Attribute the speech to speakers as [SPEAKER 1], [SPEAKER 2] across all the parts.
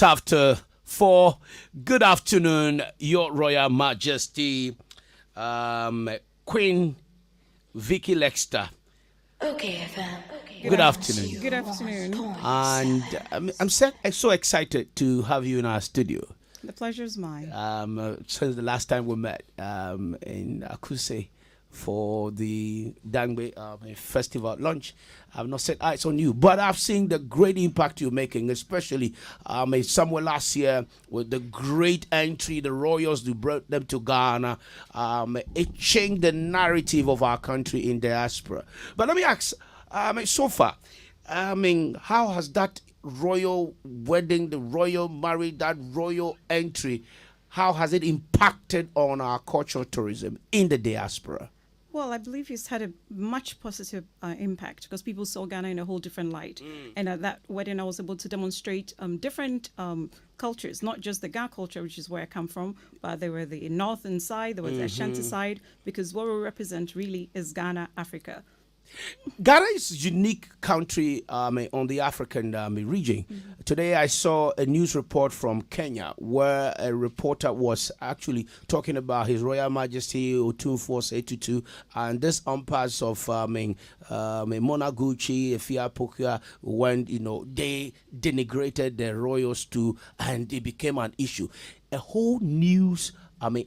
[SPEAKER 1] After 4. Good afternoon, Your Royal Majesty, Queen Vickylextar.
[SPEAKER 2] Okay, fam.
[SPEAKER 1] Good afternoon.
[SPEAKER 3] Good afternoon.
[SPEAKER 1] And I'm so excited to have you in our studio.
[SPEAKER 3] The pleasure is mine.
[SPEAKER 1] Since the last time we met in Akuse for the Dangbe festival launch, I've not set eyes on you, but I've seen the great impact you're making, especially somewhere last year with the great entry, the Royals, you brought them to Ghana. It changed the narrative of our country in diaspora. But let me ask, so far, how has that royal wedding, the royal marriage, that royal entry, how has it impacted on our cultural tourism in the diaspora?
[SPEAKER 3] Well, I believe it's had a much positive impact because people saw Ghana in a whole different light. And at that wedding, I was able to demonstrate different cultures, not just the Ga culture, which is where I come from, but there were the northern side, there was the Ashanti side, because what we represent really is Ghana, Africa.
[SPEAKER 1] Ghana is a unique country on the African region. Today I saw a news report from Kenya where a reporter was actually talking about His Royal Majesty Otumfuo Setutu and this umpires of Monaguchi, Efia Pokia, when they denigrated the royals too, and it became an issue. A whole news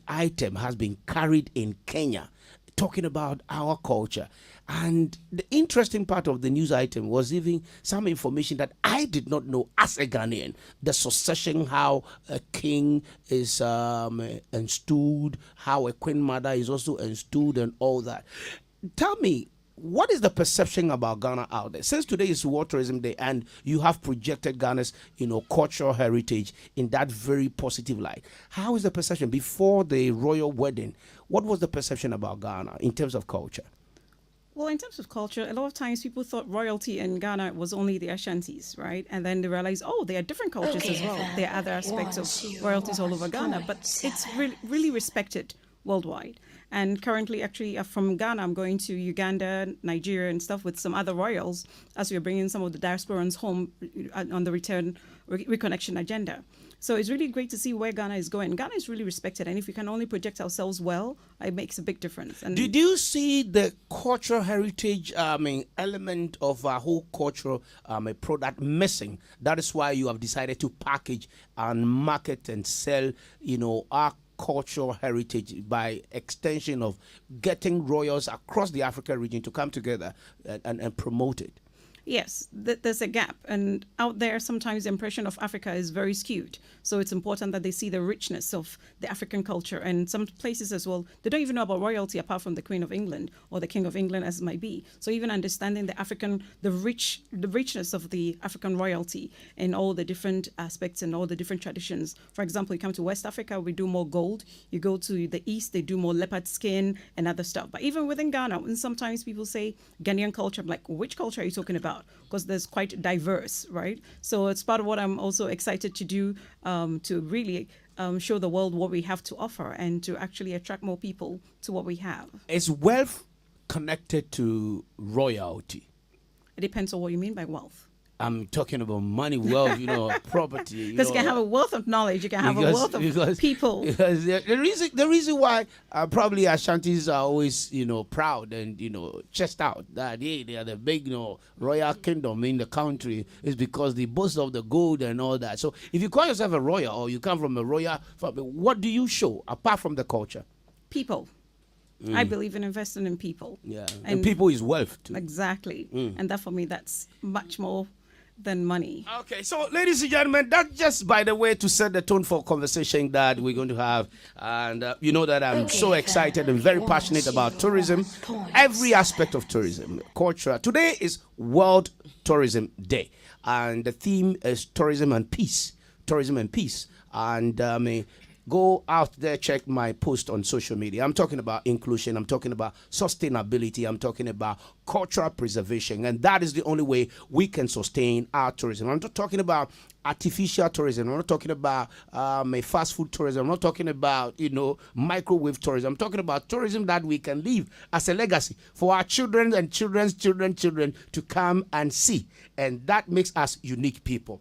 [SPEAKER 1] item has been carried in Kenya talking about our culture. And the interesting part of the news item was even some information that I did not know as a Ghanaian. The succession, how a king is installed, how a queen mother is also installed and all that. Tell me, what is the perception about Ghana out there? Since today is World Tourism Day and you have projected Ghana's, cultural heritage in that very positive light, how is the perception before the royal wedding? What was the perception about Ghana in terms of culture?
[SPEAKER 3] Well, in terms of culture, a lot of times people thought royalty in Ghana was only the Ashantis, right? And then they realized, there are different cultures as well. There are other aspects of royalties all over Ghana, but it's really respected worldwide. And currently, actually, from Ghana, I'm going to Uganda, Nigeria, and stuff with some other royals as we're bringing some of the diasporans home on the return reconnection agenda. So it's really great to see where Ghana is going. Ghana is really respected, and if we can only project ourselves well, it makes a big difference. And
[SPEAKER 1] did you see the cultural heritage element of our whole cultural product missing? That is why you have decided to package and market and sell, our cultural heritage by extension of getting royals across the Africa region to come together and promote it.
[SPEAKER 3] Yes, there's a gap. And out there, sometimes the impression of Africa is very skewed. So it's important that they see the richness of the African culture. And some places as well, they don't even know about royalty apart from the Queen of England or the King of England, as it might be. So even understanding the richness of the African royalty and all the different aspects and all the different traditions. For example, you come to West Africa, we do more gold. You go to the East, they do more leopard skin and other stuff. But even within Ghana, when sometimes people say Ghanaian culture, I'm like, which culture are you talking about? Because there's quite diverse, right? So it's part of what I'm also excited to do to really show the world what we have to offer and to actually attract more people to what we have.
[SPEAKER 1] Is wealth connected to royalty?
[SPEAKER 3] It depends on what you mean by wealth.
[SPEAKER 1] I'm talking about money, wealth, property.
[SPEAKER 3] Because you can have a wealth of knowledge, you can have a wealth of people.
[SPEAKER 1] Because the reason why probably Ashantis are always, proud and, chest out that they are the big, royal kingdom in the country is because they boast of the gold and all that. So if you call yourself a royal or you come from a royal family, what do you show apart from the culture?
[SPEAKER 3] People. I believe in investing in people.
[SPEAKER 1] Yeah, and people is wealth too.
[SPEAKER 3] Exactly. And that for me, that's much more than money.
[SPEAKER 1] Okay, so ladies and gentlemen, that's just by the way to set the tone for conversation that we're going to have. And you know that I'm so excited and very passionate about tourism, every aspect of tourism, culture. Today is World Tourism Day, and the theme is tourism and peace. Tourism and peace. And go out there, check my post on social media. I'm talking about inclusion. I'm talking about sustainability. I'm talking about cultural preservation. And that is the only way we can sustain our tourism. I'm not talking about artificial tourism. I'm not talking about fast food tourism. I'm not talking about, microwave tourism. I'm talking about tourism that we can leave as a legacy for our children and children's children to come and see. And that makes us unique people.